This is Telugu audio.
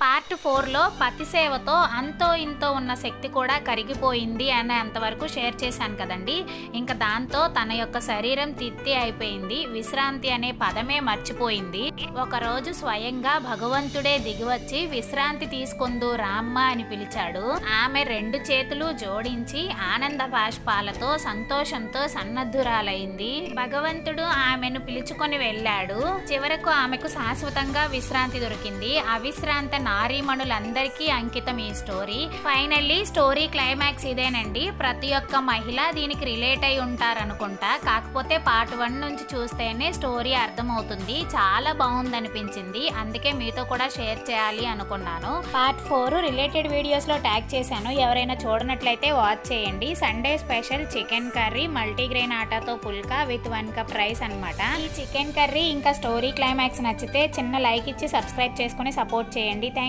పార్ట్ 4లో పతి సేవతో అంతో ఇంతో ఉన్న శక్తి కూడా కరిగిపోయింది అని అంతవరకు షేర్ చేశాను కదండి. ఇంకా దాంతో తన యొక్క శరీరం తిత్తి అయిపోయింది. విశ్రాంతి అనే పదమే మర్చిపోయింది. ఒకరోజు స్వయంగా భగవంతుడే దిగివచ్చి విశ్రాంతి తీసుకుందు రామ్మ అని పిలిచాడు. ఆమె 2 చేతులు జోడించి ఆనంద బాష్పాలతో సంతోషంతో సన్నద్ధురాలైంది. భగవంతుడు ఆమెను పిలుచుకొని వెళ్ళాడు. చివరకు ఆమెకు శాశ్వతంగా విశ్రాంతి దొరికింది. అవిశ్రాంత నారీమణులందరికీ అంకితం ఈ స్టోరీ. ఫైనల్లీ స్టోరీ క్లైమాక్స్ ఇదేనండి. ప్రతి ఒక్క మహిళ దీనికి రిలేట్ అయి ఉంటారనుకుంటా. కాకపోతే పార్ట్ 1 నుంచి చూస్తేనే స్టోరీ అర్థమవుతుంది. చాలా బాగుంది అనిపించింది. అందుకే మీతో కూడా షేర్ చేయాలి అనుకున్నాను. పార్ట్ 4 రిలేటెడ్ వీడియోస్ లో ట్యాగ్ చేశాను. ఎవరైనా చూడనట్లయితే వాచ్ చేయండి. Sunday special chicken curry multigrain ఆటాతో పుల్కా విత్ 1 కప్ రైస్ అన్నమాట. ఈ చికెన్ కర్రీ ఇంకా స్టోరీ క్లైమాక్స్ నచ్చితే చిన్న లైక్ ఇచ్చి సబ్స్క్రైబ్ చేసుకుని సపోర్ట్ చేయండి.